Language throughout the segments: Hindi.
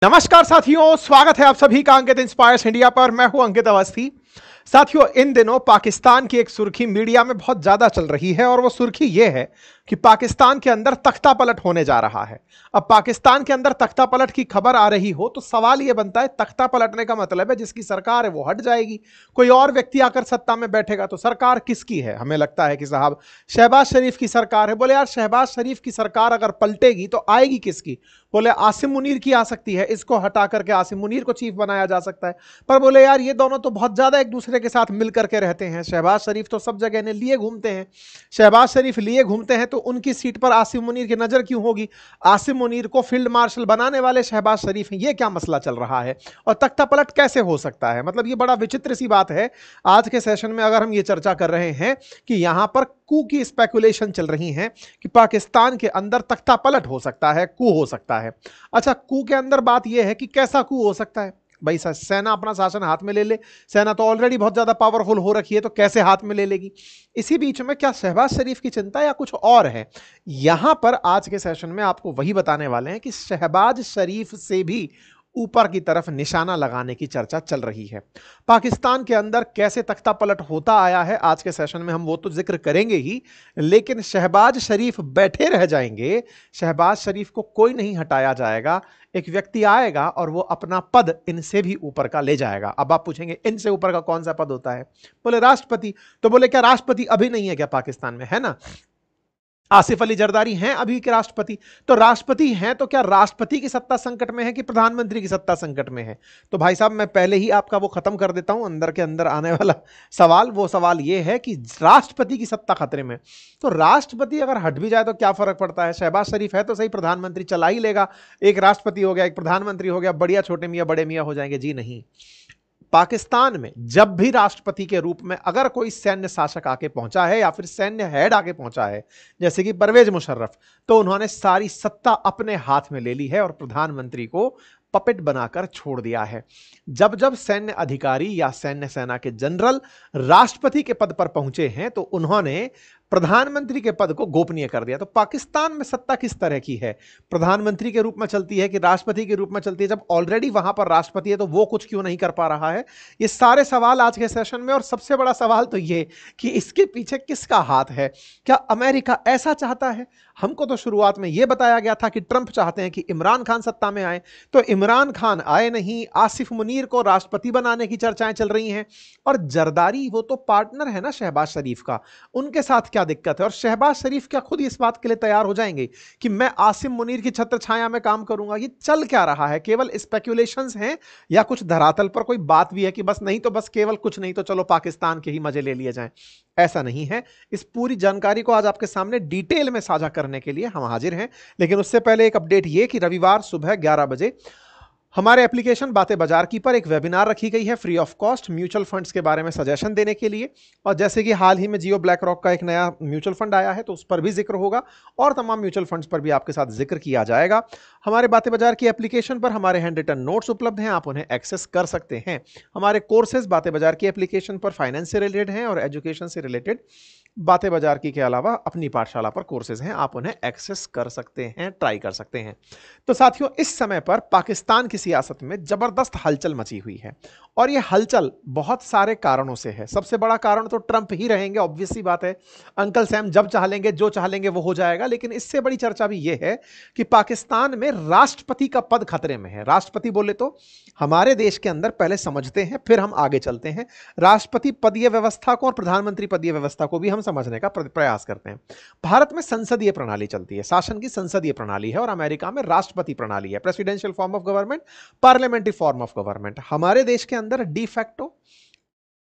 नमस्कार साथियों, स्वागत है आप सभी का अंकित इंस्पायर्स इंडिया पर। मैं हूं अंकित अवस्थी। साथियों, इन दिनों पाकिस्तान की एक सुर्खी मीडिया में बहुत ज्यादा चल रही है और वो सुर्खी ये है कि पाकिस्तान के अंदर तख्ता पलट होने जा रहा है। अब पाकिस्तान के अंदर तख्ता पलट की खबर आ रही हो तो सवाल यह बनता है, तख्ता पलटने का मतलब है जिसकी सरकार है वो हट जाएगी, कोई और व्यक्ति आकर सत्ता में बैठेगा। तो सरकार किसकी है? हमें लगता है कि साहब शहबाज शरीफ की सरकार है। बोले यार, शहबाज शरीफ की सरकार अगर पलटेगी तो आएगी किसकी? बोले आसिम मुनीर की आ सकती है, इसको हटा करके आसिम मुनीर को चीफ बनाया जा सकता है। पर बोले यार, ये दोनों तो बहुत ज्यादा एक दूसरे के साथ मिलकर के रहते हैं। शहबाज शरीफ तो सब जगह ने लिए घूमते हैं, शहबाज शरीफ लिए घूमते हैं तो उनकी सीट पर आसिम मुनीर की नजर क्यों होगी? आसिम मुनीर को फील्ड मार्शल बनाने वाले शहबाज शरीफ हैं। ये क्या मसला चल रहा है और तख्ता पलट कैसे हो सकता है? मतलब ये बड़ा विचित्र सी बात है। आज के सेशन में अगर हम ये चर्चा कर रहे हैं कि यहां पर कू की स्पेकुलेशन चल रही है कि पाकिस्तान के अंदर तख्ता पलट हो सकता है, कू हो सकता है। अच्छा, कू के अंदर बात यह है कि कैसा कू हो सकता है? भाई सेना अपना शासन हाथ में ले ले। सेना तो ऑलरेडी बहुत ज्यादा पावरफुल हो रखी है, तो कैसे हाथ में ले लेगी? इसी बीच में क्या शहबाज शरीफ की चिंता या कुछ और है? यहां पर आज के सेशन में आपको वही बताने वाले हैं कि शहबाज शरीफ से भी ऊपर की तरफ निशाना लगाने की चर्चा चल रही है। पाकिस्तान के अंदर कैसे तख्ता पलट होता आया है, आज के सेशन में हम वो तो जिक्र करेंगे ही, लेकिन शहबाज शरीफ बैठे रह जाएंगे। शहबाज शरीफ को कोई नहीं हटाया जाएगा। एक व्यक्ति आएगा और वो अपना पद इनसे भी ऊपर का ले जाएगा। अब आप पूछेंगे, इनसे ऊपर का कौन सा पद होता है? बोले राष्ट्रपति। तो बोले क्या राष्ट्रपति अभी नहीं है क्या पाकिस्तान में? है ना, आसिफ अली जरदारी हैं अभी के राष्ट्रपति। तो राष्ट्रपति हैं तो क्या राष्ट्रपति की सत्ता संकट में है कि प्रधानमंत्री की सत्ता संकट में है? तो भाई साहब, मैं पहले ही आपका वो खत्म कर देता हूं अंदर के अंदर आने वाला सवाल। वो सवाल ये है कि राष्ट्रपति की सत्ता खतरे में, तो राष्ट्रपति अगर हट भी जाए तो क्या फर्क पड़ता है? शहबाज शरीफ है तो सही, प्रधानमंत्री चला ही लेगा। एक राष्ट्रपति हो गया, एक प्रधानमंत्री हो गया, बढ़िया छोटे मियां बड़े मियां हो जाएंगे। जी नहीं। पाकिस्तान में जब भी राष्ट्रपति के रूप में अगर कोई सैन्य शासक आके पहुंचा है या फिर सैन्य हेड आके पहुंचा है, जैसे कि परवेज मुशर्रफ, तो उन्होंने सारी सत्ता अपने हाथ में ले ली है और प्रधानमंत्री को पपेट बनाकर छोड़ दिया है। जब जब सैन्य अधिकारी या सैन्य सेना के जनरल राष्ट्रपति के पद पर पहुंचे हैं तो उन्होंने प्रधानमंत्री के पद को गोपनीय कर दिया। तो पाकिस्तान में सत्ता किस तरह की है? प्रधानमंत्री के रूप में चलती है कि राष्ट्रपति के रूप में चलती है? जब ऑलरेडी वहां पर राष्ट्रपति है तो वो कुछ क्यों नहीं कर पा रहा है? ये सारे सवाल आज के सेशन में। और सबसे बड़ा सवाल तो ये कि इसके पीछे किसका हाथ है? क्या अमेरिका ऐसा चाहता है? हमको तो शुरुआत में यह बताया गया था कि ट्रंप चाहते हैं कि इमरान खान सत्ता में आए, तो इमरान खान आए नहीं। आसिफ मुनीर को राष्ट्रपति बनाने की चर्चाएं चल रही हैं। और जरदारी वो तो पार्टनर है ना शहबाज शरीफ का, उनके साथ क्या दिक्कत है? और शहबाज शरीफ क्या खुद इस बात के लिए तैयार हो जाएंगे कि मैं आसिम मुनीर की छत्र छाया में काम करूंगा? ये चल क्या रहा है? केवल स्पेक्यूलेशंस हैं या कुछ धरातल पर कोई बात भी है कि बस नहीं तो बस केवल कुछ नहीं तो चलो पाकिस्तान के ही मजे ले लिए जाएं? ऐसा नहीं है। इस पूरी जानकारी को आज आपके सामने डिटेल में साझा करने के लिए हम हाजिर हैं। लेकिन उससे पहले एक अपडेट ये कि रविवार सुबह 11 बजे हमारे एप्लीकेशन बातें बाजार की पर एक वेबिनार रखी गई है free of cost, mutual funds के बारे में सजेशन देने के लिए। और जैसे कि हाल ही में जियो ब्लैक रॉक का एक नया म्यूचुअल फंड आया है तो उस पर भी जिक्र होगा और तमाम म्यूचुअल फंड्स पर भी आपके साथ जिक्र किया जाएगा। हमारे बातें बाजार की एप्लीकेशन पर हमारे हैंड रिटन नोट्स उपलब्ध हैं, आप उन्हें एक्सेस कर सकते हैं। हमारे कोर्सेज बातें बाजार की एप्लीकेशन पर फाइनेंस से रिलेटेड हैं और एजुकेशन से रिलेटेड बातें बाजार की के अलावा अपनी पाठशाला पर कोर्सेज हैं, आप उन्हें एक्सेस कर सकते हैं, ट्राई कर सकते हैं। तो साथियों, इस समय पर पाकिस्तान की सियासत में जबरदस्त हलचल मची हुई है और यह हलचल बहुत सारे कारणों से है। सबसे बड़ा कारण तो ट्रंप ही रहेंगे, ऑब्वियस सी बात है। अंकल सैम जब चाह लेंगे, जो चाह लेंगे वो हो जाएगा। लेकिन इससे बड़ी चर्चा भी यह है कि पाकिस्तान में राष्ट्रपति का पद खतरे में है। राष्ट्रपति बोले तो हमारे देश के अंदर पहले समझते हैं, फिर हम आगे चलते हैं। राष्ट्रपति पदीय व्यवस्था को और प्रधानमंत्री पदीय व्यवस्था को भी हम समझने का प्रयास करते हैं। भारत में संसदीय प्रणाली चलती है, शासन की संसदीय प्रणाली है, और अमेरिका में राष्ट्रपति प्रणाली है, presidential form of government, parliamentary form of government. हमारे देश के अंदर डी फैक्टो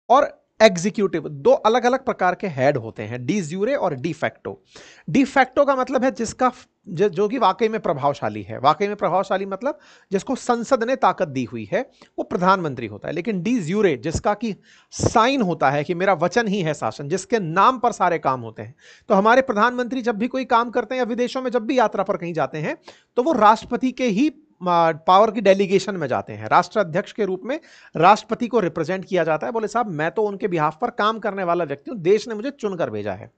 और एग्जीक्यूटिव दो अलग अलग प्रकार के हेड होते हैं, डी ज्यूरे और डी फैक्टो। डी फैक्टो का मतलब है जिसका जो कि वाकई में प्रभावशाली है। वाकई में प्रभावशाली मतलब जिसको संसद ने ताकत दी हुई है, वो प्रधानमंत्री होता है। लेकिन डी ज्यूरे जिसका कि साइन होता है कि मेरा वचन ही है शासन, जिसके नाम पर सारे काम होते हैं। तो हमारे प्रधानमंत्री जब भी कोई काम करते हैं या विदेशों में जब भी यात्रा पर कहीं जाते हैं तो वो राष्ट्रपति के ही पावर की डेलीगेशन में जाते हैं। राष्ट्राध्यक्ष के रूप में राष्ट्रपति को रिप्रेजेंट किया जाता है। बोले साहब, मैं तो उनके बिहाफ पर काम करने वाला व्यक्ति हूं, देश ने मुझे चुनकर भेजा है।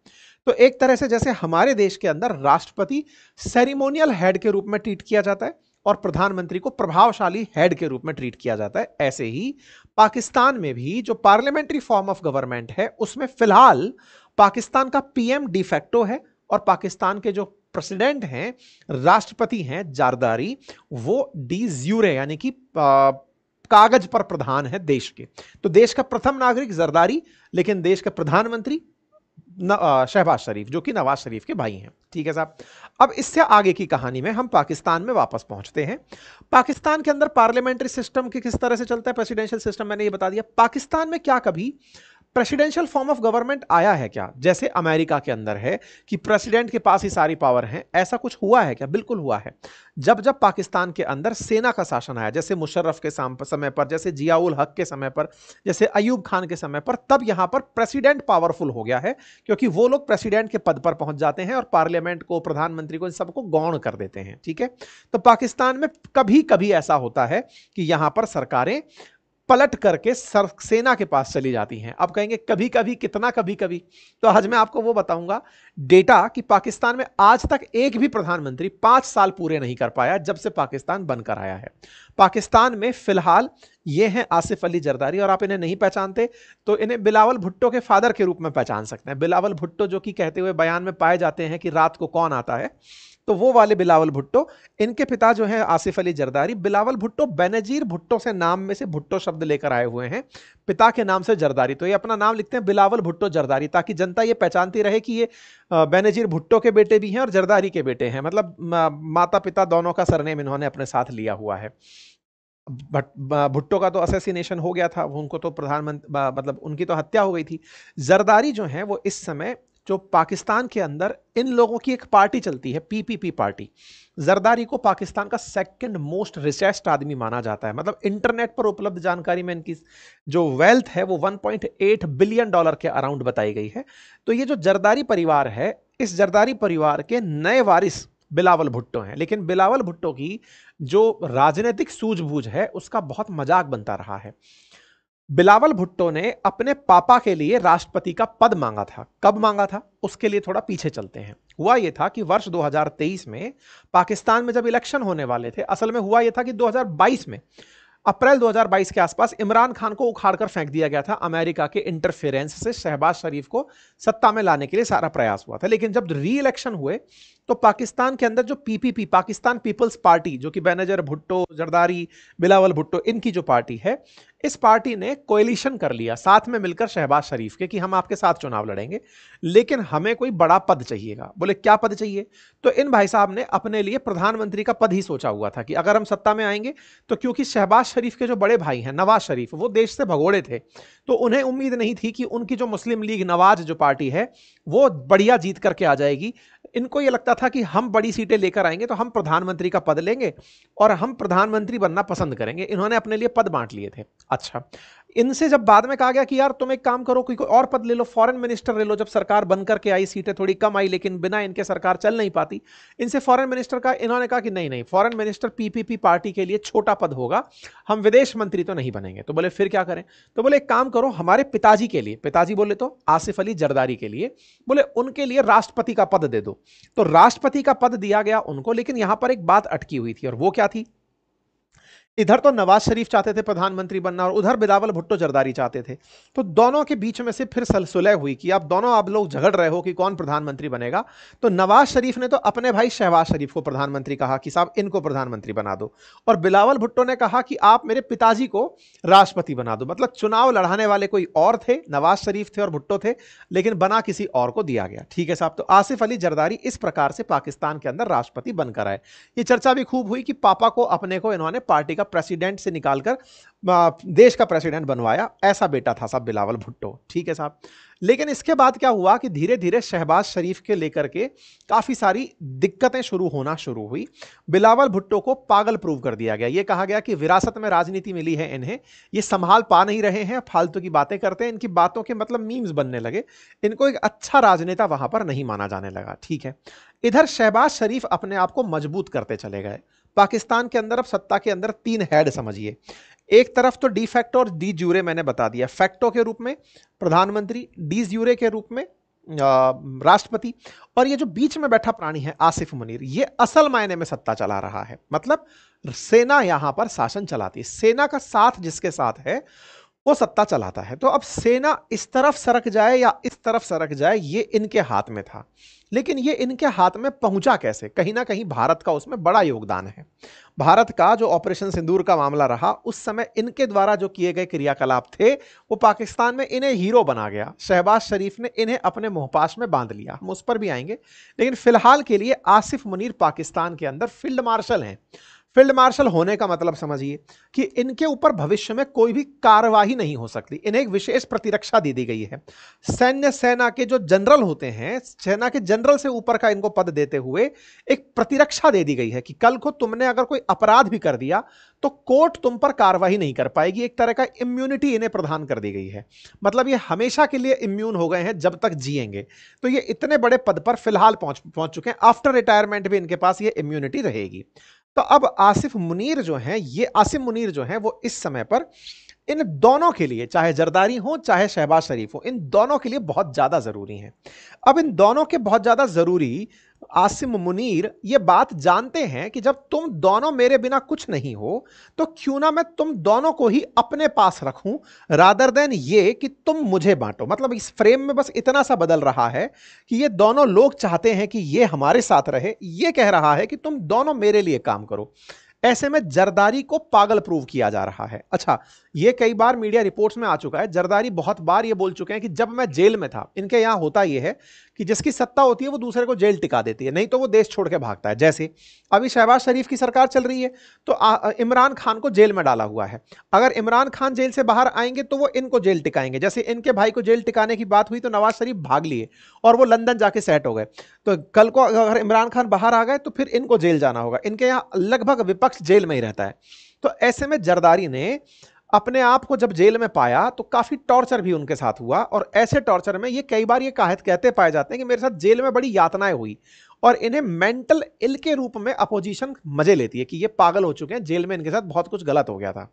तो एक तरह से जैसे हमारे देश के अंदर राष्ट्रपति सेरिमोनियल हेड के रूप में ट्रीट किया जाता है, और प्रधानमंत्री को प्रभावशाली हेड के रूप में ट्रीट किया जाता है। ऐसे ही पाकिस्तान में भी जो पार्लियामेंट्री फॉर्म ऑफ गवर्नमेंट है उसमें फिलहाल पाकिस्तान का पीएम डिफेक्टो है और पाकिस्तान के जो प्रेसिडेंट हैं, राष्ट्रपति हैं जारदारी, वो डी ज़्यूरे यानी कि कागज पर प्रधान है देश के। तो देश का प्रथम नागरिक जरदारी, लेकिन देश का प्रधानमंत्री शहबाज शरीफ, जो कि नवाज शरीफ के भाई हैं। ठीक है साहब। अब इससे आगे की कहानी में हम पाकिस्तान में वापस पहुंचते हैं। पाकिस्तान के अंदर पार्लियामेंट्री सिस्टम के किस तरह से चलता है, प्रेसिडेंशियल सिस्टम मैंने ये बता दिया। पाकिस्तान में क्या कभी प्रेसिडेंशियल फॉर्म ऑफ गवर्नमेंट आया है क्या, जैसे अमेरिका के अंदर है कि प्रेसिडेंट के पास ही सारी पावर हैं? ऐसा कुछ हुआ है क्या? बिल्कुल हुआ है। जब जब पाकिस्तान के अंदर सेना का शासन आया, जैसे मुशर्रफ के समय पर, जैसे जियाउल हक के समय पर, जैसे अयूब खान के समय पर, तब यहां पर प्रेसिडेंट पावरफुल हो गया है, क्योंकि वो लोग प्रेसिडेंट के पद पर पहुंच जाते हैं और पार्लियामेंट को, प्रधानमंत्री को, इन सबको गौण कर देते हैं। ठीक है। तो पाकिस्तान में कभी कभी ऐसा होता है कि यहां पर सरकारें पलट करके सेना के पास चली जाती हैं। अब कहेंगे कभी कभी, कितना कभी कभी? तो आज मैं आपको वो बताऊंगा डेटा कि पाकिस्तान में आज तक एक भी प्रधानमंत्री 5 साल पूरे नहीं कर पाया जब से पाकिस्तान बनकर आया है। पाकिस्तान में फिलहाल ये हैं आसिफ अली जरदारी, और आप इन्हें नहीं पहचानते तो इन्हें बिलावल भुट्टो के फादर के रूप में पहचान सकते हैं। बिलावल भुट्टो जो कि कहते हुए बयान में पाए जाते हैं कि रात को कौन आता है, तो वो वाले बिलावल भुट्टो। इनके पिता जो हैं आसिफ अली जरदारी, बिलावल भुट्टो बेनजीर भुट्टो से नाम में से भुट्टो शब्द लेकर आए हुए हैं, पिता के नाम से जरदारी। तो ये अपना नाम लिखते हैं बिलावल भुट्टो जरदारी, ताकि जनता ये पहचानती रहे कि ये बेनजीर भुट्टो के बेटे भी हैं और जरदारी के बेटे हैं। मतलब माता पिता दोनों का सरनेम इन्होंने अपने साथ लिया हुआ है। भुट्टो का तो असैसिनेशन हो गया था, उनको तो प्रधानमंत्री, मतलब उनकी तो हत्या हो गई थी। जरदारी जो है वो इस समय, जो पाकिस्तान के अंदर इन लोगों की एक पार्टी चलती है, पीपीपी पार्टी। जरदारी को पाकिस्तान का सेकंड मोस्ट रिचेस्ट आदमी माना जाता है। मतलब इंटरनेट पर उपलब्ध जानकारी में इनकी जो वेल्थ है वो 1.8 बिलियन डॉलर के अराउंड बताई गई है। तो ये जो जरदारी परिवार है, इस जरदारी परिवार के नए वारिस बिलावल भुट्टो हैं। लेकिन बिलावल भुट्टो की जो राजनीतिक सूझबूझ है उसका बहुत मजाक बनता रहा है। बिलावल भुट्टो ने अपने पापा के लिए राष्ट्रपति का पद मांगा था। कब मांगा था उसके लिए थोड़ा पीछे चलते हैं। हुआ यह था कि वर्ष 2023 में पाकिस्तान में जब इलेक्शन होने वाले थे, असल में हुआ यह था कि 2022 में, अप्रैल 2022 के आसपास इमरान खान को उखाड़कर फेंक दिया गया था। अमेरिका के इंटरफेरेंस से शहबाज शरीफ को सत्ता में लाने के लिए सारा प्रयास हुआ था। लेकिन जब री इलेक्शन हुए तो पाकिस्तान के अंदर जो पीपीपी, पाकिस्तान पीपल्स पार्टी, जो कि बेनजीर भुट्टो, जरदारी, बिलावल भुट्टो, इनकी जो पार्टी है, इस पार्टी ने कोएलिशन कर लिया साथ में मिलकर शहबाज शरीफ के कि हम आपके साथ चुनाव लड़ेंगे, लेकिन हमें कोई बड़ा पद चाहिएगा। बोले क्या पद चाहिए? तो इन भाई साहब ने अपने लिए प्रधानमंत्री का पद ही सोचा हुआ था कि अगर हम सत्ता में आएंगे तो, क्योंकि शहबाज शरीफ के जो बड़े भाई हैं नवाज शरीफ, वो देश से भगोड़े थे, तो उन्हें उम्मीद नहीं थी कि उनकी जो मुस्लिम लीग नवाज जो पार्टी है वो बढ़िया जीत करके आ जाएगी। इनको यह लगता था कि हम बड़ी सीटें लेकर आएंगे तो हम प्रधानमंत्री का पद लेंगे और हम प्रधानमंत्री बनना पसंद करेंगे। इन्होंने अपने लिए पद बांट लिए थे। अच्छा, इनसे जब बाद में कहा गया कि यार तुम एक काम करो, कोई और पद ले लो, फॉरेन मिनिस्टर ले लो, जब सरकार बन करके आई, सीटें थोड़ी कम आई लेकिन बिना इनके सरकार चल नहीं पाती, इनसे फॉरेन मिनिस्टर का, इन्होंने कहा कि नहीं नहीं, फॉरेन मिनिस्टर पीपीपी पार्टी के लिए छोटा पद होगा, हम विदेश मंत्री तो नहीं बनेंगे। तो बोले फिर क्या करें? तो बोले एक काम करो, हमारे पिताजी के लिए, पिताजी बोले तो आसिफ अली जरदारी के लिए, बोले उनके लिए राष्ट्रपति का पद दे दो। तो राष्ट्रपति का पद दिया गया उनको। लेकिन यहां पर एक बात अटकी हुई थी, और वो क्या थी? इधर तो नवाज शरीफ चाहते थे प्रधानमंत्री बनना और उधर बिलावल भुट्टो जरदारी चाहते थे। तो दोनों के बीच में से फिर सुलह हुई कि आप दोनों, आप लोग झगड़ रहे हो कि कौन प्रधानमंत्री बनेगा। तो नवाज शरीफ ने तो अपने भाई शहबाज शरीफ को प्रधानमंत्री कहा कि साहब इनको प्रधानमंत्री बना दो, और बिलावल भुट्टो ने कहा कि आप मेरे पिताजी को राष्ट्रपति बना दो। मतलब चुनाव लड़ाने वाले कोई और थे, नवाज शरीफ थे और भुट्टो थे, लेकिन बना किसी और को दिया गया। ठीक है साहब। तो आसिफ अली जरदारी इस प्रकार से पाकिस्तान के अंदर राष्ट्रपति बनकर आए। ये चर्चा भी खूब हुई कि पापा को, अपने को इन्होंने पार्टी प्रेसिडेंट से निकालकर देश का प्रेसिडेंट बनवाया। ऐसा बेटा था साहब बिलावल भुट्टो। ठीक है साहब। लेकिन इसके बाद क्या हुआ कि धीरे धीरे शहबाज शरीफ के लेकर के काफी सारी दिक्कतें शुरू हुई। बिलावल भुट्टो को पागल प्रूव कर दिया गया। यह कहा गया कि विरासत में राजनीति मिली है इन्हें, ये संभाल पा नहीं रहे हैं, फालतू की बातें करते हैं, इनकी बातों के मतलब मीम्स बनने लगे, इनको एक अच्छा राजनेता वहां पर नहीं माना जाने लगा। ठीक है। इधर शहबाज शरीफ अपने आप को मजबूत करते चले गए। पाकिस्तान के अंदर अब सत्ता के अंदर 3 हेड समझिए। एक तरफ तो डी फैक्टो और डी ज्यूरे मैंने बता दिया। फैक्टो के रूप में प्रधानमंत्री, डी ज्यूरे के रूप में राष्ट्रपति, और ये जो बीच में बैठा प्राणी है आसिफ मुनीर, ये असल मायने में सत्ता चला रहा है। मतलब सेना यहां पर शासन चलाती है, सेना का साथ जिसके साथ है वो सत्ता चलाता है। तो अब सेना इस तरफ सरक जाए या इस तरफ सरक जाए, ये इनके हाथ में था। लेकिन ये इनके हाथ में पहुंचा कैसे? कहीं ना कहीं भारत का उसमें बड़ा योगदान है। भारत का जो ऑपरेशन सिंदूर का मामला रहा, उस समय इनके द्वारा जो किए गए क्रियाकलाप थे, वो पाकिस्तान में इन्हें हीरो बना गया। शहबाज शरीफ ने इन्हें अपने मुंहपाश में बांध लिया, हम उस पर भी आएंगे। लेकिन फिलहाल के लिए आसिफ मुनीर पाकिस्तान के अंदर फील्ड मार्शल हैं। फील्ड मार्शल होने का मतलब समझिए कि इनके ऊपर भविष्य में कोई भी कार्यवाही नहीं हो सकती। इन्हें एक विशेष प्रतिरक्षा दे दी गई है। सेना के जो जनरल होते हैं, सेना के जनरल से ऊपर का इनको पद देते हुए एक प्रतिरक्षा दे दी गई है कि कल को तुमने अगर कोई अपराध भी कर दिया तो कोर्ट तुम पर कार्यवाही नहीं कर पाएगी। एक तरह का इम्यूनिटी इन्हें प्रदान कर दी गई है। मतलब ये हमेशा के लिए इम्यून हो गए हैं जब तक जिएंगे। तो ये इतने बड़े पद पर फिलहाल पहुंच चुके हैं। आफ्टर रिटायरमेंट भी इनके पास ये इम्यूनिटी रहेगी। तो अब आसिफ मुनीर जो हैं वो इस समय पर इन दोनों के लिए, चाहे जरदारी हो चाहे शहबाज शरीफ हो, इन दोनों के लिए बहुत ज्यादा जरूरी हैं। अब इन दोनों के बहुत ज्यादा जरूरी आसिफ मुनीर ये बात जानते हैं कि जब तुम दोनों मेरे बिना कुछ नहीं हो, तो क्यों ना मैं तुम दोनों को ही अपने पास रखूं, रादर देन ये कि तुम मुझे बांटो। मतलब इस फ्रेम में बस इतना सा बदल रहा है कि ये दोनों लोग चाहते हैं कि ये हमारे साथ रहे, ये कह रहा है कि तुम दोनों मेरे लिए काम करो। ऐसे में जरदारी को पागल प्रूव किया जा रहा है। अच्छा, ये कई बार मीडिया रिपोर्ट्स में आ चुका है। जरदारी बहुत बार ये बोल चुके हैं कि जब मैं जेल में था, इनके यहां होता यह है कि जिसकी सत्ता होती है वो दूसरे को जेल टिका देती है, नहीं तो वो देश छोड़ के भागता है। जैसे अभी शहबाज शरीफ की सरकार चल रही है तो इमरान खान को जेल में डाला हुआ है। अगर इमरान खान जेल से बाहर आएंगे तो वो इनको जेल टिकाएंगे। जैसे इनके भाई को जेल टिकाने की बात हुई तो नवाज शरीफ भाग लिए और वो लंदन जाके सेट हो गए। तो कल को अगर इमरान खान बाहर आ गए तो फिर इनको जेल जाना होगा। इनके यहाँ लगभग विपक्ष जेल में ही रहता है। तो ऐसे में जरदारी ने अपने आप को जब जेल में पाया तो काफी टॉर्चर भी उनके साथ हुआ। और ऐसे टॉर्चर में ये कई बार ये कहते पाए जाते हैं कि मेरे साथ जेल में बड़ी यातनाएं हुई, और इन्हें मेंटल इल के रूप में अपोजिशन मजे लेती है कि ये पागल हो चुके हैं, जेल में इनके साथ बहुत कुछ गलत हो गया था।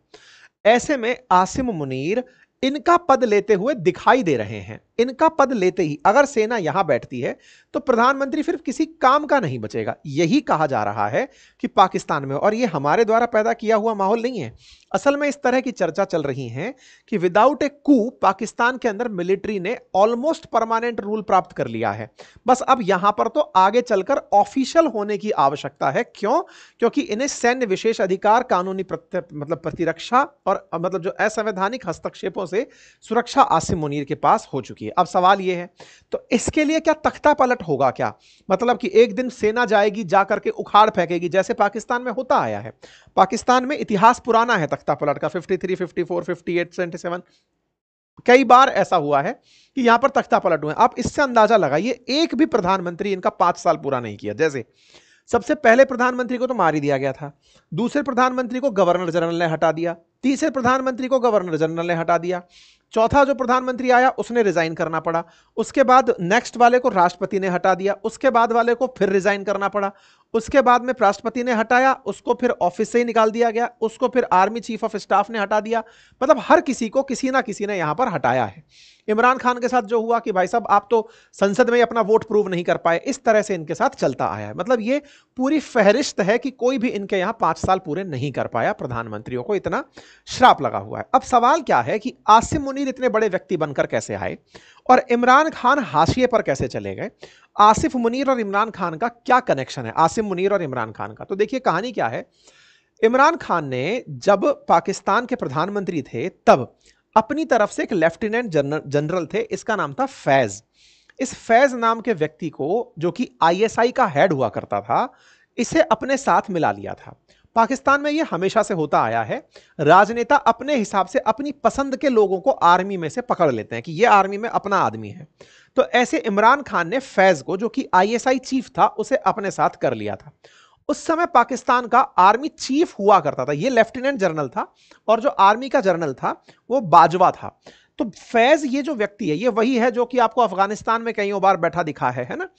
ऐसे में आसिफ मुनीर इनका पद लेते हुए दिखाई दे रहे हैं। इनका पद लेते ही अगर सेना यहां बैठती है तो प्रधानमंत्री फिर किसी काम का नहीं बचेगा। यही कहा जा रहा है कि पाकिस्तान में, और ये हमारे द्वारा पैदा किया हुआ माहौल नहीं है, असल में इस तरह की चर्चा चल रही है कि विदाउट ए कू पाकिस्तान के अंदर मिलिट्री ने ऑलमोस्ट परमानेंट रूल प्राप्त कर लिया है। बस अब यहां पर तो आगे चलकर ऑफिशियल होने की आवश्यकता है। क्यों? क्योंकि इन्हें सैन्य विशेष अधिकार, कानूनी प्रतिरक्षा और मतलब जो असंवैधानिक हस्तक्षेपों से सुरक्षा आसिफ मुनीर के पास हो चुकी है। अब सवाल यह है, तो इसके लिए क्या तख्ता पलट होगा क्या? मतलब कि एक दिन सेना जाएगी, जाकर के उखाड़ फेंकेगी, जैसे पाकिस्तान में होता आया है। पाकिस्तान में इतिहास पुराना है तख्ता पलट का, 53, 54, 58, 77 कई बार ऐसा हुआ है कि यहां पर तख्ता पलट हुए। आप इससे अंदाजा लगाइए, एक भी प्रधानमंत्री इनका 5 साल पूरा नहीं किया। जैसे सबसे पहले प्रधानमंत्री को तो मार ही दिया गया था, दूसरे प्रधानमंत्री को गवर्नर जनरल ने हटा दिया, तीसरे प्रधानमंत्री को गवर्नर जनरल ने हटा दिया, चौथा जो प्रधानमंत्री आया उसने रिजाइन करना पड़ा, उसके बाद नेक्स्ट वाले को राष्ट्रपति ने हटा दिया, उसके बाद वाले को फिर रिजाइन करना पड़ा, उसके बाद में राष्ट्रपति ने हटाया, उसको फिर ऑफिस से ही निकाल दिया गया, उसको फिर आर्मी चीफ ऑफ स्टाफ ने हटा दिया। मतलब हर किसी को किसी ना किसी ने यहां पर हटाया है। इमरान खान के साथ जो हुआ कि भाई साहब आप तो संसद में अपना वोट प्रूव नहीं कर पाए, इस तरह से इनके साथ चलता आया है। मतलब ये पूरी फहरिस्त है कि कोई भी इनके यहां 5 साल पूरे नहीं कर पाया, प्रधानमंत्रियों को इतना श्राप लगा हुआ है। अब सवाल क्या है कि आसिफ मुनीर इतने बड़े व्यक्ति बनकर कैसे आए और इमरान खान हाशिए पर कैसे चले गए? आसिफ मुनीर और इमरान खान का क्या कनेक्शन है? आसिफ मुनीर और इमरान खान का तो देखिए कहानी क्या है। इमरान खान ने जब पाकिस्तान के प्रधानमंत्री थे तब अपनी तरफ से एक लेफ्टिनेंट जनरल थे, इसका नाम था फैज। इस फैज नाम के व्यक्ति को, जो कि आईएसआई का हेड हुआ करता था, इसे अपने साथ मिला लिया था। पाकिस्तान में यह हमेशा से होता आया है, राजनेता अपने हिसाब से अपनी पसंद के लोगों को आर्मी में से पकड़ लेते हैं कि यह आर्मी में अपना आदमी है। तो ऐसे इमरान खान ने फैज को, जो कि आईएसआई चीफ था, उसे अपने साथ कर लिया था। उस समय पाकिस्तान का आर्मी चीफ हुआ करता था, यह लेफ्टिनेंट जनरल था, और जो आर्मी का जनरल था वो बाजवा था। तो फैज ये जो व्यक्ति है, ये वही है जो कि आपको अफगानिस्तान में कई बार बैठा दिखा है ना।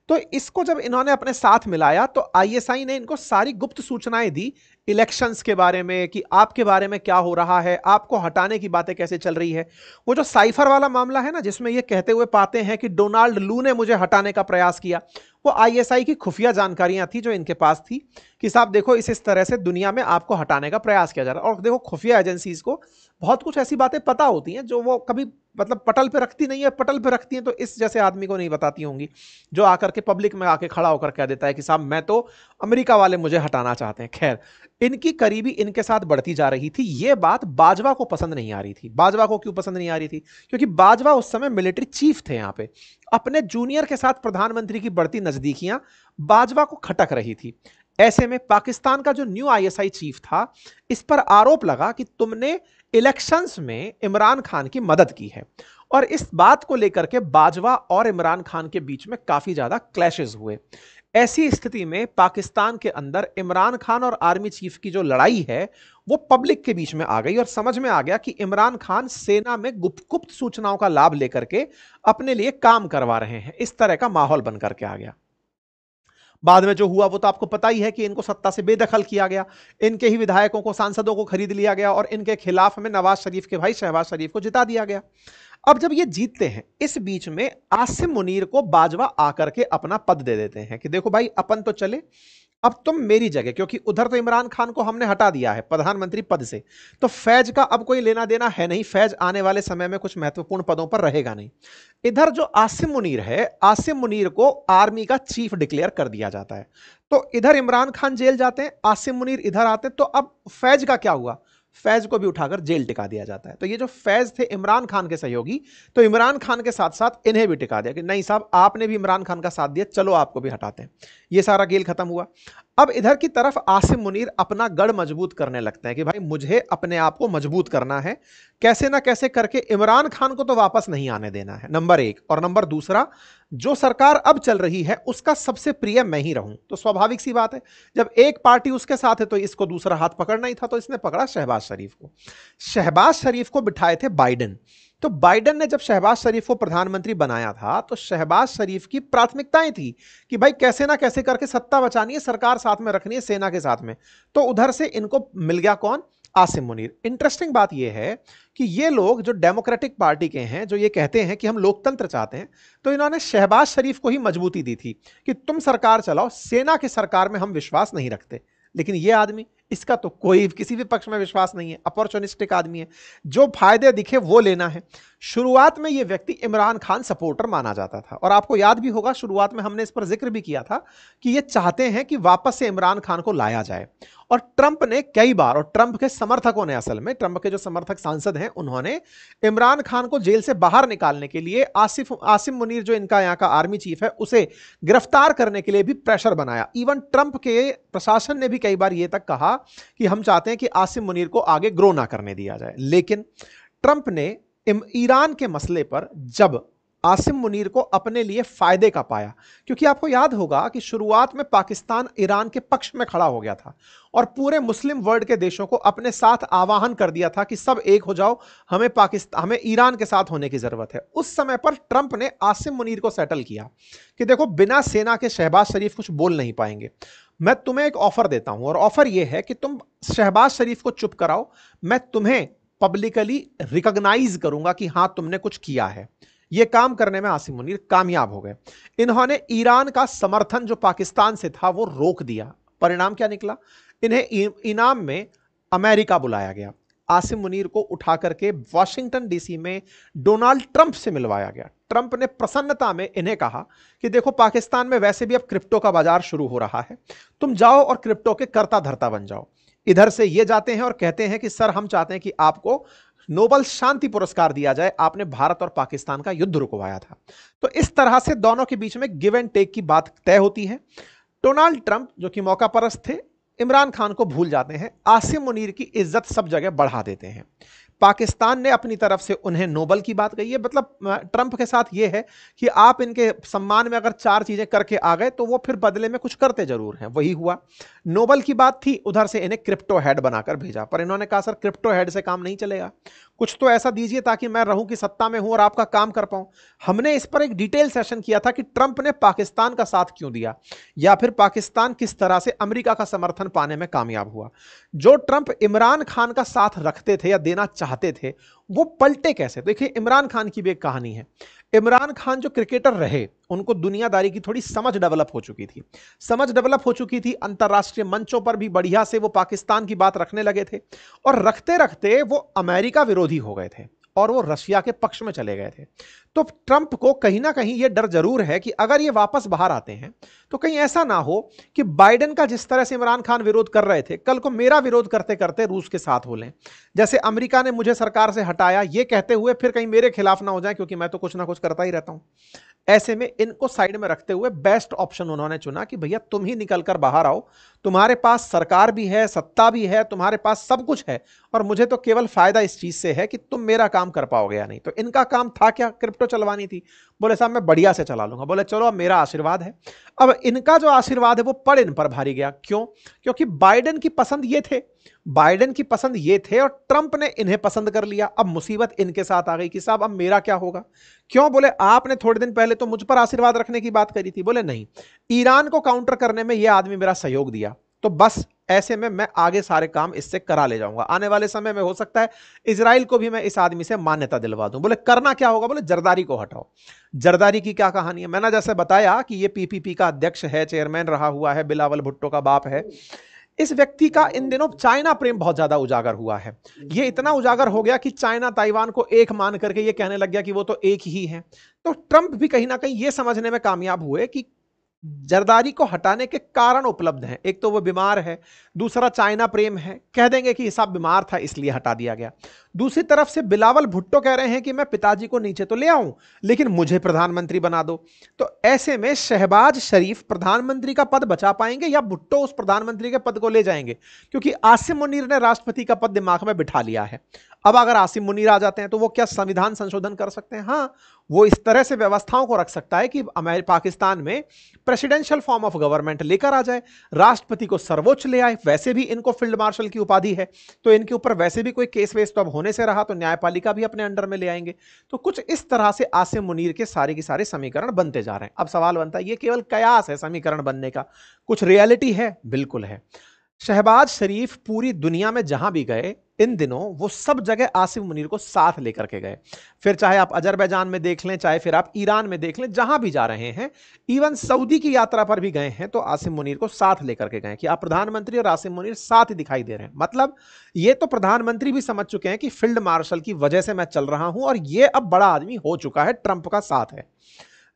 तो इसको जब इन्होंने अपने साथ मिलाया तो आईएसआई ने इनको सारी गुप्त सूचनाएं दी, इलेक्शंस के बारे में कि आपके बारे में क्या हो रहा है, आपको हटाने की बातें कैसे चल रही है। वो जो साइफर वाला मामला है ना, जिसमें ये कहते हुए पाते हैं कि डोनाल्ड लू ने मुझे हटाने का प्रयास किया, वो आईएसआई की खुफिया जानकारियां थी जो इनके पास थी कि साहब देखो इस तरह से दुनिया में आपको हटाने का प्रयास किया जा रहा है। और देखो खुफिया एजेंसीज को बहुत कुछ ऐसी बातें पता होती हैं जो वो कभी मतलब पटल पे रखती नहीं है, पटल पे रखती हैं तो इस जैसे आदमी को नहीं बताती होंगी जो आकर के पब्लिक में आके खड़ा होकर कह देता है कि साहब मैं तो अमेरिका वाले मुझे हटाना चाहते हैं। खैर, इनकी करीबी इनके साथ बढ़ती जा रही थी। यह बात बाजवा को पसंद नहीं आ रही थी। बाजवा को क्यों पसंद नहीं आ रही थी? क्योंकि बाजवा उस समय मिलिट्री चीफ थे यहां पे। अपने जूनियर के साथ प्रधानमंत्री की बढ़ती नजदीकियां बाजवा को खटक रही थी। ऐसे में पाकिस्तान का जो न्यू आईएसआई चीफ था, इस पर आरोप लगा कि तुमने इलेक्शंस में इमरान खान की मदद की है। और इस बात को लेकर के बाजवा और इमरान खान के बीच में काफी ज्यादा क्लैशेस हुए। ऐसी स्थिति में पाकिस्तान के अंदर इमरान खान और आर्मी चीफ की जो लड़ाई है वो पब्लिक के बीच में आ गई और समझ में आ गया कि इमरान खान सेना में गुप्त सूचनाओं का लाभ लेकर के अपने लिए काम करवा रहे हैं। इस तरह का माहौल बन करके आ गया। बाद में जो हुआ वो तो आपको पता ही है कि इनको सत्ता से बेदखल किया गया, इनके ही विधायकों को, सांसदों को खरीद लिया गया और इनके खिलाफ में नवाज शरीफ के भाई शहबाज शरीफ को जिता दिया गया। अब जब ये जीतते हैं, इस बीच में आसिम मुनीर को बाजवा आकर के अपना पद दे देते हैं कि देखो भाई अपन तो चले, अब तुम मेरी जगह, क्योंकि उधर तो इमरान खान को हमने हटा दिया है प्रधानमंत्री पद से, तो फैज का अब कोई लेना देना है नहीं। फैज आने वाले समय में कुछ महत्वपूर्ण पदों पर रहेगा नहीं। इधर जो आसिम मुनीर है, आसिम मुनीर को आर्मी का चीफ डिक्लेयर कर दिया जाता है। तो इधर इमरान खान जेल जाते हैं, आसिम मुनीर इधर आते हैं। तो अब फैज का क्या हुआ? फैज को भी उठाकर जेल टिका दिया जाता है। तो ये जो फैज थे इमरान खान के सहयोगी, तो इमरान खान के साथ साथ इन्हें भी टिका दिया कि नहीं साहब आपने भी इमरान खान का साथ दिया, चलो आपको भी हटाते हैं। ये सारा खेल खत्म हुआ। अब इधर की तरफ आसिम मुनीर अपना गढ़ मजबूत करने लगते हैं कि भाई मुझे अपने आप को मजबूत करना है, कैसे ना कैसे करके इमरान खान को तो वापस नहीं आने देना है, नंबर एक। और नंबर दूसरा, जो सरकार अब चल रही है उसका सबसे प्रिय मैं ही रहूं। तो स्वाभाविक सी बात है, जब एक पार्टी उसके साथ है तो इसको दूसरा हाथ पकड़ना ही था। तो इसने पकड़ा शहबाज शरीफ को। शहबाज शरीफ को बिठाए थे बाइडेन। तो बाइडेन ने जब शहबाज शरीफ को प्रधानमंत्री बनाया था तो शहबाज शरीफ की प्राथमिकताएं थी कि भाई कैसे ना कैसे करके सत्ता बचानी है, सरकार साथ में रखनी है, सेना के साथ में। तो उधर से इनको मिल गया कौन? आसिम मुनीर। इंटरेस्टिंग बात यह है कि ये लोग जो डेमोक्रेटिक पार्टी के हैं, जो ये कहते हैं कि हम लोकतंत्र चाहते हैं, तो इन्होंने शहबाज शरीफ को ही मजबूती दी थी कि तुम सरकार चलाओ, सेना की सरकार में हम विश्वास नहीं रखते। लेकिन ये आदमी, इसका तो कोई किसी भी पक्ष में विश्वास नहीं है, अपॉर्चुनिस्टिक आदमी है, जो फायदे दिखे वो लेना है। शुरुआत में ये व्यक्ति इमरान खान सपोर्टर माना जाता था और आपको याद भी होगा शुरुआत में हमने इस पर जिक्र भी किया था कि ये चाहते हैं कि वापस से इमरान खान को लाया जाए। और ट्रंप ने कई बार, और ट्रंप के समर्थकों ने, असल में ट्रंप के जो समर्थक सांसद हैं, उन्होंने इमरान खान को जेल से बाहर निकालने के लिए आसिम मुनीर जो इनका यहाँ का आर्मी चीफ है उसे गिरफ्तार करने के लिए भी प्रेशर बनाया। इवन ट्रंप के प्रशासन ने भी कई बार यह तक कहा कि हम चाहते हैं कि आसिम मुनीर को आगे ग्रो ना करने दिया जाए। लेकिन ट्रंप ने ईरान के मसले पर जब आसिम मुनीर को अपने लिए फायदे का पाया, क्योंकि आपको याद होगा कि शुरुआत में पाकिस्तान ईरान के पक्ष में खड़ा हो गया था और पूरे मुस्लिम वर्ल्ड के देशों को अपने साथ आह्वान कर दिया था कि सब एक हो जाओ, हमें ईरान के साथ होने की जरूरत है। उस समय पर ट्रंप ने आसिम मुनीर को सेटल किया कि देखो बिना सेना के शहबाज शरीफ कुछ बोल नहीं पाएंगे, मैं तुम्हें एक ऑफर देता हूं और ऑफर यह है कि तुम शहबाज शरीफ को चुप कराओ, मैं तुम्हें पब्लिकली रिकॉग्नाइज करूंगा कि हां तुमने कुछ किया है। यह काम करने में आसिम मुनीर कामयाब हो गए। इन्होंने ईरान का समर्थन जो पाकिस्तान से था वो रोक दिया। परिणाम क्या निकला? इन्हें इनाम में अमेरिका बुलाया गया। आसिम मुनीर को उठा करके वॉशिंगटन डीसी में डोनाल्ड ट्रंप से मिलवाया गया। ट्रंप ने प्रसन्नता में इन्हें कहा कि देखो पाकिस्तान में वैसे भी अब क्रिप्टो का बाजार शुरू हो रहा है, तुम जाओ और क्रिप्टो के कर्ता धर्ता बन जाओ। इधर से ये जाते हैं और कहते हैं कि सर हम चाहते हैं कि आपको नोबल शांति पुरस्कार दिया जाए, आपने भारत और पाकिस्तान का युद्ध रुकवाया था। तो इस तरह से दोनों के बीच में गिव एंड टेक की बात तय होती है। डोनाल्ड ट्रंप जो कि मौका परस्त थे, इमरान खान को भूल जाते हैं, आसिम मुनीर की इज्जत सब जगह बढ़ा देते हैं। पाकिस्तान ने अपनी तरफ से उन्हें नोबल की बात कही है। मतलब ट्रंप के साथ यह है कि आप इनके सम्मान में अगर 4 चीजें करके आ गए तो वो फिर बदले में कुछ करते जरूर हैं। वही हुआ, नोबल की बात थी, उधर से इन्हें क्रिप्टो हेड बनाकर भेजा। पर इन्होंने कहा सर क्रिप्टो हेड से काम नहीं चलेगा, कुछ तो ऐसा दीजिए ताकि मैं रहूं कि सत्ता में हूं और आपका काम कर पाऊं। हमने इस पर एक डिटेल सेशन किया था कि ट्रंप ने पाकिस्तान का साथ क्यों दिया, या फिर पाकिस्तान किस तरह से अमेरिका का समर्थन पाने में कामयाब हुआ। जो ट्रंप इमरान खान का साथ रखते थे या देना चाहते थे, वो पलटे कैसे। देखिए इमरान खान की भी एक कहानी है। इमरान खान जो क्रिकेटर रहे, उनको दुनियादारी की थोड़ी समझ डेवलप हो चुकी थी, अंतरराष्ट्रीय मंचों पर भी बढ़िया से वो पाकिस्तान की बात रखने लगे थे, और रखते रखते वो अमेरिका विरोधी हो गए थे और वो रशिया के पक्ष में चले गए थे। तो ट्रंप को कहीं ना कहीं ये डर जरूर है कि अगर ये वापस बाहर आते हैं तो कहीं ऐसा ना हो कि बाइडेन का जिस तरह से इमरान खान विरोध कर रहे थे, कल को मेरा विरोध करते करते रूस के साथ हो लें। जैसे अमेरिका ने मुझे सरकार से हटाया ये कहते हुए फिर कहीं मेरे खिलाफ ना हो जाए, क्योंकि मैं तो कुछ ना कुछ करता ही रहता हूं। ऐसे में इनको साइड में रखते हुए बेस्ट ऑप्शन उन्होंने चुना कि भैया तुम ही निकलकर बाहर आओ, तुम्हारे पास सरकार भी है, सत्ता भी है, तुम्हारे पास सब कुछ है, और मुझे तो केवल फायदा इस चीज से है कि तुम मेरा काम कर पाओगे या नहीं। तो इनका काम था क्या, क्रिप्टो चलवानी थी। बोले साहब मैं बढ़िया से चला लूंगा। बोले चलो अब मेरा आशीर्वाद है। अब इनका जो आशीर्वाद है वो पड़ इन पर भारी गया। क्यों? क्योंकि बाइडेन की पसंद ये थे, और ट्रंप ने इन्हें पसंद कर लिया। अब मुसीबत इनके साथ आ गई कि साहब अब मेरा क्या होगा। क्यों? बोले आपने थोड़े दिन पहले तो मुझ पर आशीर्वाद रखने की बात करी थी। बोले नहीं, ईरान को काउंटर करने में यह आदमी मेरा सहयोग दिया, तो बस ऐसे में मैं आगे सारे काम इससे करा ले जाऊंगा। आने वाले समय में हो सकता है इजराइल को भी मैं इस आदमी से मान्यता दिलवा दूं। बोले करना क्या होगा? बोले जरदारी को हटाओ। जरदारी की क्या कहानी है? मैंने जैसे बताया कि ये पीपीपी का अध्यक्ष है, चेयरमैन रहा हुआ है, बिलावल भुट्टो का बाप है। इस व्यक्ति का इन दिनों चाइना प्रेम बहुत ज्यादा उजागर हुआ है। ये इतना उजागर हो गया कि चाइना ताइवान को एक मान करके ये कहने लग गया कि वो तो एक ही है। तो ट्रंप भी कहीं ना कहीं ये समझने में कामयाब हुए कि जरदारी को हटाने के कारण उपलब्ध हैं। एक तो वो बीमार है, दूसरा चाइना प्रेम है, कह देंगे कि साहब बीमार था इसलिए हटा दिया गया। दूसरी तरफ से बिलावल भुट्टो कह रहे हैं कि मैं पिताजी को नीचे तो ले आऊं लेकिन मुझे प्रधानमंत्री बना दो। तो ऐसे में शहबाज शरीफ प्रधानमंत्री का पद बचा पाएंगे या भुट्टो उस प्रधानमंत्री के पद को ले जाएंगे? क्योंकि आसिम मुनीर ने राष्ट्रपति का पद दिमाग में बिठा लिया है। अब अगर आसिम मुनीर आ जाते हैं तो वो क्या संविधान संशोधन कर सकते हैं? हाँ, वो इस तरह से व्यवस्थाओं को रख सकता है कि पाकिस्तान में प्रेसिडेंशियल फॉर्म ऑफ गवर्नमेंट लेकर आ जाए, राष्ट्रपति को सर्वोच्च ले आए। वैसे भी इनको फील्ड मार्शल की उपाधि है, तो इनके ऊपर वैसे भी कोई केस वेस तो अब होने से रहा, तो न्यायपालिका भी अपने अंडर में ले आएंगे। तो कुछ इस तरह से आसिम मुनीर के सारे के सारे समीकरण बनते जा रहे हैं। अब सवाल बनता है ये केवल कयास है समीकरण बनने का, कुछ रियलिटी है? बिल्कुल है। शहबाज शरीफ पूरी दुनिया में जहां भी गए इन दिनों वो सब जगह आसिम मुनीर को साथ लेकर के गए। फिर चाहे आप अजरबैजान में देख लें, चाहे फिर आप ईरान में देख लें, जहां भी जा रहे हैं, इवन सऊदी की यात्रा पर भी गए हैं तो आसिम मुनीर को साथ लेकर के गए कि आप प्रधानमंत्री और आसिम मुनीर साथ ही दिखाई दे रहे हैं। मतलब ये तो प्रधानमंत्री भी समझ चुके हैं कि फील्ड मार्शल की वजह से मैं चल रहा हूं और ये अब बड़ा आदमी हो चुका है, ट्रंप का साथ है।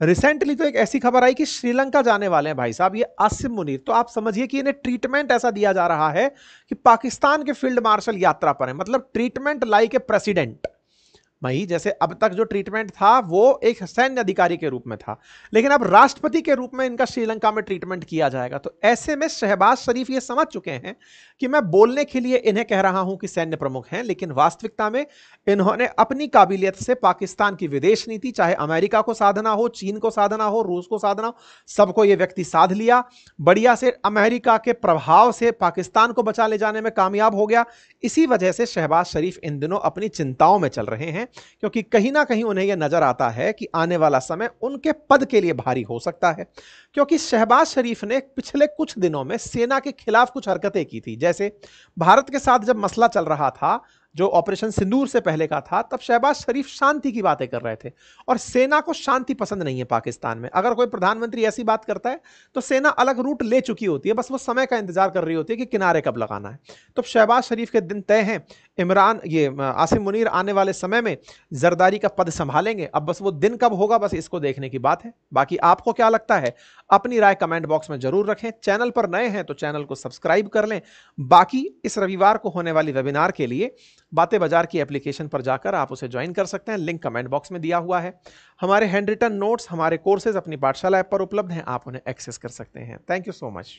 रिसेंटली तो एक ऐसी खबर आई कि श्रीलंका जाने वाले हैं भाई साहब ये आसिम मुनीर। तो आप समझिए कि इन्हें ट्रीटमेंट ऐसा दिया जा रहा है कि पाकिस्तान के फील्ड मार्शल यात्रा पर है, मतलब ट्रीटमेंट लाइक ए प्रेसिडेंट। वही जैसे अब तक जो ट्रीटमेंट था वो एक सैन्य अधिकारी के रूप में था, लेकिन अब राष्ट्रपति के रूप में इनका श्रीलंका में ट्रीटमेंट किया जाएगा। तो ऐसे में शहबाज शरीफ ये समझ चुके हैं कि मैं बोलने के लिए इन्हें कह रहा हूं कि सैन्य प्रमुख हैं, लेकिन वास्तविकता में इन्होंने अपनी काबिलियत से पाकिस्तान की विदेश नीति, चाहे अमेरिका को साधना हो, चीन को साधना हो, रूस को साधना हो, सबको यह व्यक्ति साध लिया। बढ़िया से अमेरिका के प्रभाव से पाकिस्तान को बचा ले जाने में कामयाब हो गया। इसी वजह से शहबाज शरीफ इन दिनों अपनी चिंताओं में चल रहे हैं, क्योंकि कहीं ना कहीं उन्हें यह नजर आता है कि आने वाला समय उनके पद के लिए भारी हो सकता है। क्योंकि शहबाज शरीफ ने पिछले कुछ दिनों में सेना के खिलाफ कुछ हरकतें की थी। जैसे भारत के साथ जब मसला चल रहा था, जो ऑपरेशन सिंदूर से पहले का था, तब शहबाज शरीफ शांति की बातें कर रहे थे, और सेना को शांति पसंद नहीं है पाकिस्तान में। अगर कोई प्रधानमंत्री ऐसी बात करता है तो सेना अलग रूट ले चुकी होती है, बस वो समय का इंतजार कर रही होती है कि किनारे कब लगाना है। तो शहबाज शरीफ के दिन तय हैं। आसिम मुनीर आने वाले समय में जरदारी का पद संभालेंगे। अब बस वो दिन कब होगा, बस इसको देखने की बात है। बाकी आपको क्या लगता है, अपनी राय कमेंट बॉक्स में जरूर रखें। चैनल पर नए हैं तो चैनल को सब्सक्राइब कर लें। बाकी इस रविवार को होने वाली वेबिनार के लिए बातें बाजार की एप्लीकेशन पर जाकर आप उसे ज्वाइन कर सकते हैं, लिंक कमेंट बॉक्स में दिया हुआ है। हमारे हैंड रिटन नोट्स, हमारे कोर्सेज अपनी पाठशाला ऐप पर उपलब्ध हैं, आप उन्हें एक्सेस कर सकते हैं। Thank you so much.